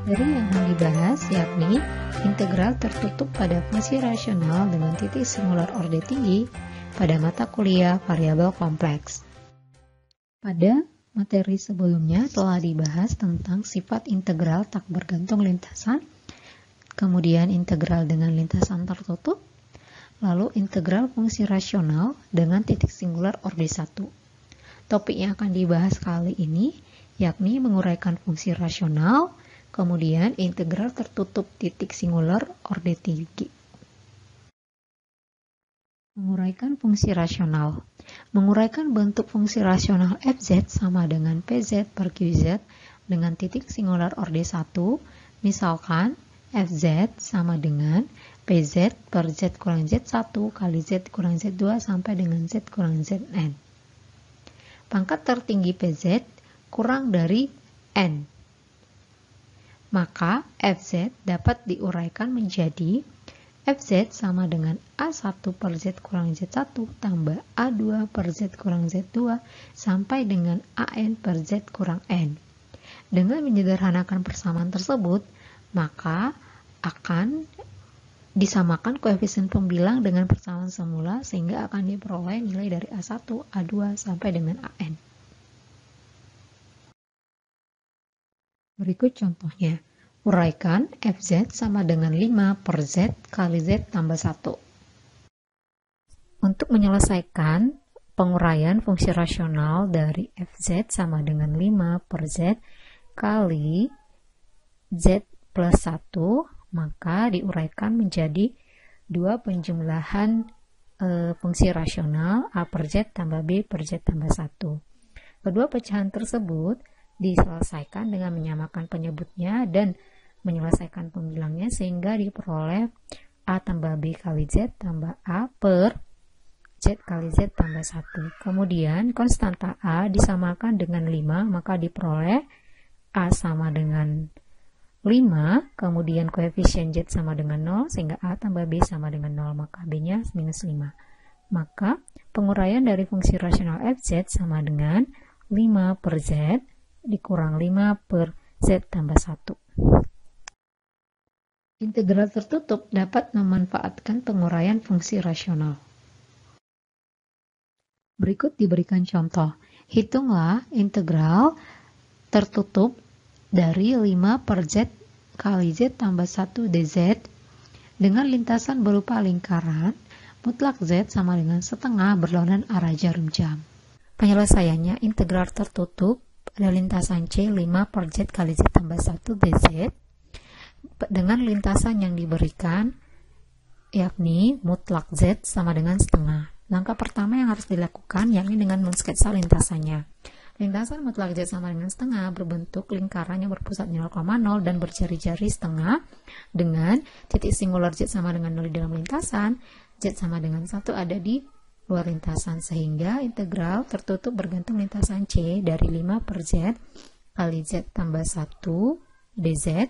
Materi yang akan dibahas yakni integral tertutup pada fungsi rasional dengan titik singular orde tinggi pada mata kuliah variabel kompleks. Pada materi sebelumnya telah dibahas tentang sifat integral tak bergantung lintasan, kemudian integral dengan lintasan tertutup, lalu integral fungsi rasional dengan titik singular orde 1. Topik yang akan dibahas kali ini yakni menguraikan fungsi rasional, kemudian integral tertutup titik singular orde tinggi. Menguraikan fungsi rasional. Menguraikan bentuk fungsi rasional fz sama dengan pz per qz dengan titik singular orde 1, misalkan fz sama dengan pz per z kurang z1 kali z kurang z2 sampai dengan z kurang zn. Pangkat tertinggi pz kurang dari n. Maka fz dapat diuraikan menjadi fz sama dengan a1 per z kurang z1 tambah a2 per z kurang z2 sampai dengan an per z kurang n. Dengan menyederhanakan persamaan tersebut, maka akan disamakan koefisien pembilang dengan persamaan semula sehingga akan diperoleh nilai dari a1, a2 sampai dengan an. Berikut contohnya. Uraikan fz sama dengan 5 per z kali z tambah 1. Untuk menyelesaikan penguraian fungsi rasional dari fz sama dengan 5 per z kali z plus 1, maka diuraikan menjadi dua penjumlahan fungsi rasional a per z tambah b per z tambah 1. Kedua pecahan tersebut diselesaikan dengan menyamakan penyebutnya dan menyelesaikan pembilangnya sehingga diperoleh a tambah b kali z tambah a per z kali z tambah 1. Kemudian konstanta a disamakan dengan 5, maka diperoleh a sama dengan 5, kemudian koefisien z sama dengan 0 sehingga a tambah b sama dengan 0, maka b nya minus 5. Maka penguraian dari fungsi rasional fz sama dengan 5 per z dikurang 5 per z tambah 1. Integral tertutup dapat memanfaatkan penguraian fungsi rasional. Berikut diberikan contoh. Hitunglah integral tertutup dari 5 per z kali z tambah 1 dz dengan lintasan berupa lingkaran, mutlak z sama dengan setengah berlawanan arah jarum jam. Penyelesaiannya, integral tertutup pada lintasan C 5 per z kali z tambah 1 dz dengan lintasan yang diberikan yakni mutlak z sama dengan setengah. Langkah pertama yang harus dilakukan yakni dengan mensketsa lintasannya. Lintasan mutlak z sama dengan setengah berbentuk lingkaran yang berpusat 0,0 dan berjari-jari setengah dengan titik singular z sama dengan 0 di dalam lintasan, z sama dengan 1 ada di luar lintasan, sehingga integral tertutup bergantung lintasan C dari 5 per z kali z tambah 1 dz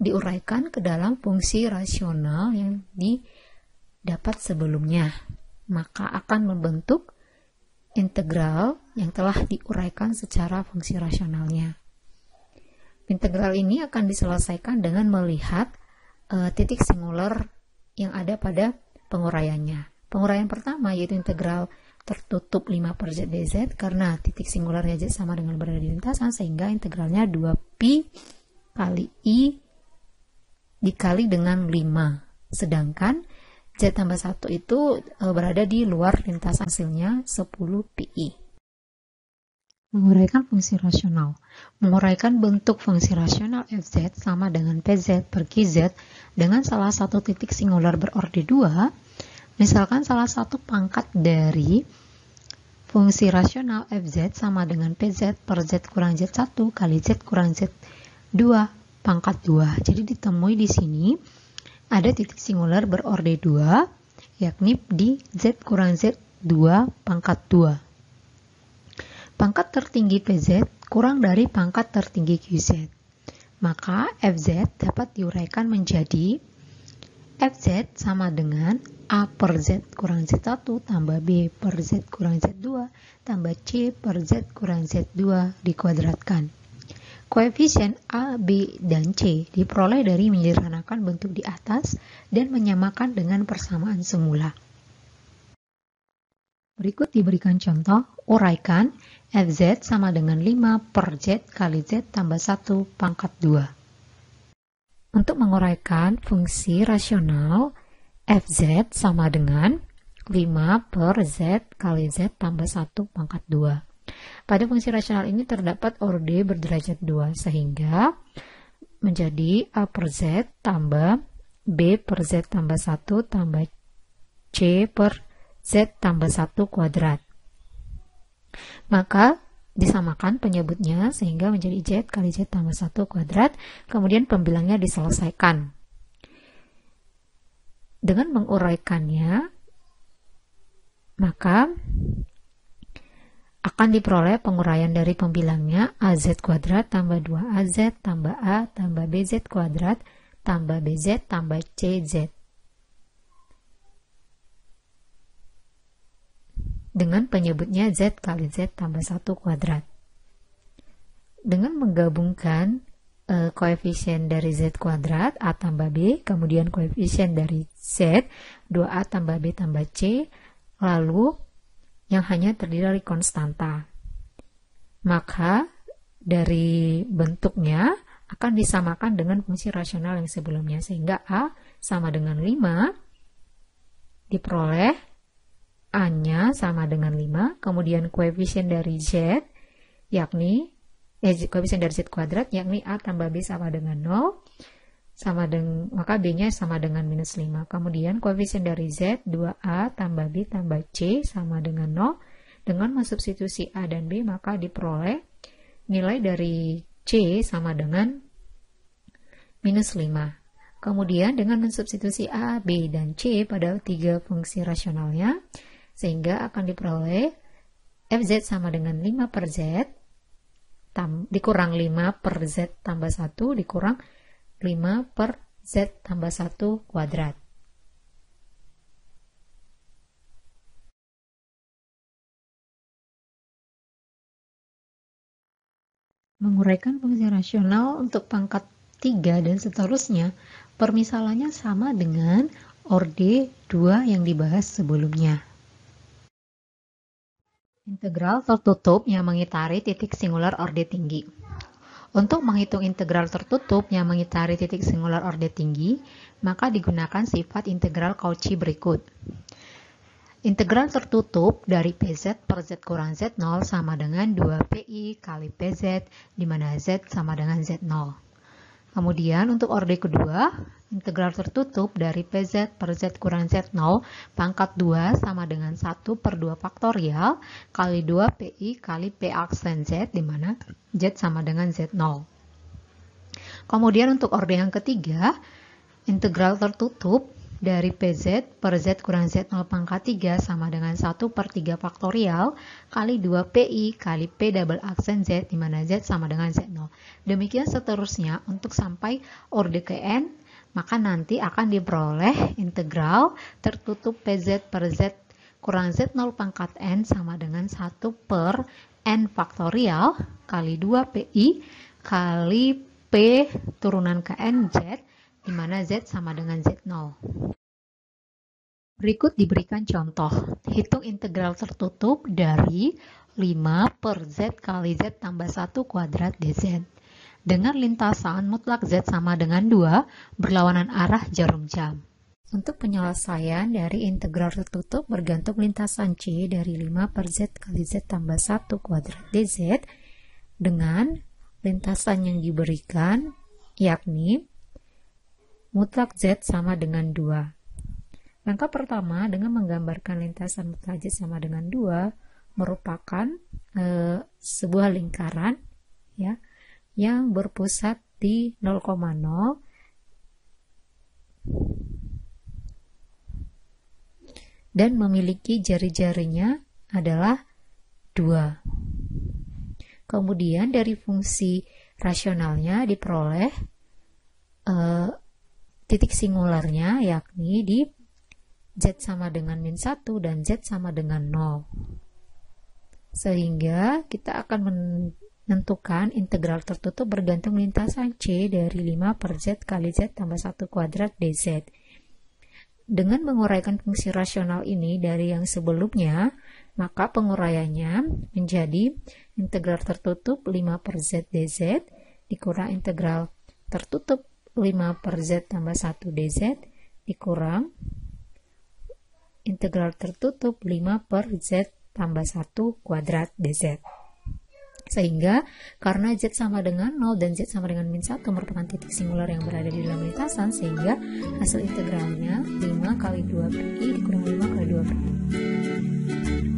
diuraikan ke dalam fungsi rasional yang didapat sebelumnya, maka akan membentuk integral yang telah diuraikan secara fungsi rasionalnya. Integral ini akan diselesaikan dengan melihat titik singular yang ada pada penguraiannya. Penguraian pertama yaitu integral tertutup 5 per z dz karena titik singularnya z sama dengan berada di lintasan sehingga integralnya 2pi kali i dikali dengan 5. Sedangkan z tambah 1 itu berada di luar lintasan, hasilnya 10 pi. Menguraikan fungsi rasional. Menguraikan bentuk fungsi rasional fz sama dengan pz per qz dengan salah satu titik singular berorde 2. Misalkan salah satu pangkat dari fungsi rasional fz sama dengan pz per z kurang z1 kali z kurang z2 pangkat 2. Jadi ditemui di sini ada titik singular berorde 2 yakni di z kurang z2 pangkat 2. Pangkat tertinggi pz kurang dari pangkat tertinggi qz. Maka fz dapat diuraikan menjadi fz sama dengan a per z kurang z1 tambah b per z kurang z2 tambah c per z kurang z2 dikuadratkan. Koefisien A, B, dan C diperoleh dari menyederhanakan bentuk di atas dan menyamakan dengan persamaan semula. Berikut diberikan contoh, uraikan Fz sama dengan 5 per Z kali Z tambah 1 pangkat 2. Untuk menguraikan fungsi rasional, Fz sama dengan 5 per Z kali Z tambah 1 pangkat 2. Pada fungsi rasional ini terdapat orde berderajat 2, sehingga menjadi A per Z tambah B per Z tambah 1 tambah C per Z tambah 1 kuadrat. Maka disamakan penyebutnya sehingga menjadi Z kali Z tambah 1 kuadrat, kemudian pembilangnya diselesaikan. Dengan menguraikannya, maka akan diperoleh penguraian dari pembilangnya AZ kuadrat tambah 2AZ tambah A tambah BZ kuadrat tambah BZ tambah CZ. Dengan penyebutnya Z kali Z tambah 1 kuadrat. Dengan menggabungkan koefisien dari Z kuadrat A tambah B, kemudian koefisien dari Z 2A tambah B tambah C, lalu yang hanya terdiri dari konstanta. Maka dari bentuknya akan disamakan dengan fungsi rasional yang sebelumnya, sehingga A sama dengan 5 diperoleh A-nya sama dengan 5, kemudian koefisien dari Z yakni koefisien dari Z kuadrat yakni A tambah B sama dengan 0, maka B-nya sama dengan minus 5. Kemudian koefisien dari Z 2A tambah B tambah C sama dengan 0. Dengan mensubstitusi A dan B, maka diperoleh nilai dari C sama dengan minus 5. Kemudian dengan mensubstitusi A, B, dan C pada tiga fungsi rasionalnya, sehingga akan diperoleh Fz sama dengan 5 per Z dikurang 5 per Z tambah 1 dikurang 5 per Z tambah 1 kuadrat. Menguraikan fungsi rasional untuk pangkat 3 dan seterusnya, permisalannya sama dengan orde 2 yang dibahas sebelumnya. Integral tertutup yang mengitari titik singular orde tinggi. Untuk menghitung integral tertutup yang mengitari titik singular orde tinggi, maka digunakan sifat integral Cauchy berikut. Integral tertutup dari PZ per Z kurang Z0 sama dengan 2PI kali PZ, di mana Z sama dengan Z0. Kemudian untuk orde kedua, integral tertutup dari PZ per Z kurang Z0 pangkat 2 sama dengan 1 per 2 faktorial kali 2PI kali P aksen Z, di mana Z sama dengan Z0. Kemudian untuk orde yang ketiga, integral tertutup dari PZ per Z kurang Z0 pangkat 3 sama dengan 1 per 3 faktorial kali 2PI kali P double aksen Z, di mana Z sama dengan Z0. Demikian seterusnya untuk sampai orde ke N, maka nanti akan diperoleh integral tertutup PZ per Z kurang Z0 pangkat N sama dengan 1 per N faktorial kali 2PI kali P turunan ke N Z, di mana Z sama dengan Z0. Berikut diberikan contoh. Hitung integral tertutup dari 5 per Z kali Z tambah 1 kuadrat dz. Dengan lintasan mutlak Z sama dengan 2, berlawanan arah jarum jam. Untuk penyelesaian dari integral tertutup bergantung lintasan C dari 5 per Z kali Z tambah 1 kuadrat dz dengan lintasan yang diberikan yakni mutlak Z sama dengan 2. Langkah pertama dengan menggambarkan lintasan mutlak Z sama dengan 2 merupakan sebuah lingkaran ya yang berpusat di 0,0 dan memiliki jari-jarinya adalah 2. Kemudian dari fungsi rasionalnya diperoleh titik singularnya yakni di Z sama dengan min 1 dan Z sama dengan 0. Sehingga kita akan Tentukan integral tertutup bergantung lintasan C dari 5 per Z kali Z tambah 1 kuadrat dz. Dengan menguraikan fungsi rasional ini dari yang sebelumnya, maka penguraiannya menjadi integral tertutup 5 per Z dz dikurang integral tertutup 5 per Z tambah 1 dz dikurang integral tertutup 5 per Z tambah 1 kuadrat dz. Sehingga karena Z sama dengan 0 dan Z sama dengan min 1 merupakan titik singular yang berada di dalam lintasan, sehingga hasil integralnya 5 kali 2 per I dikurang 5 kali 2 per I.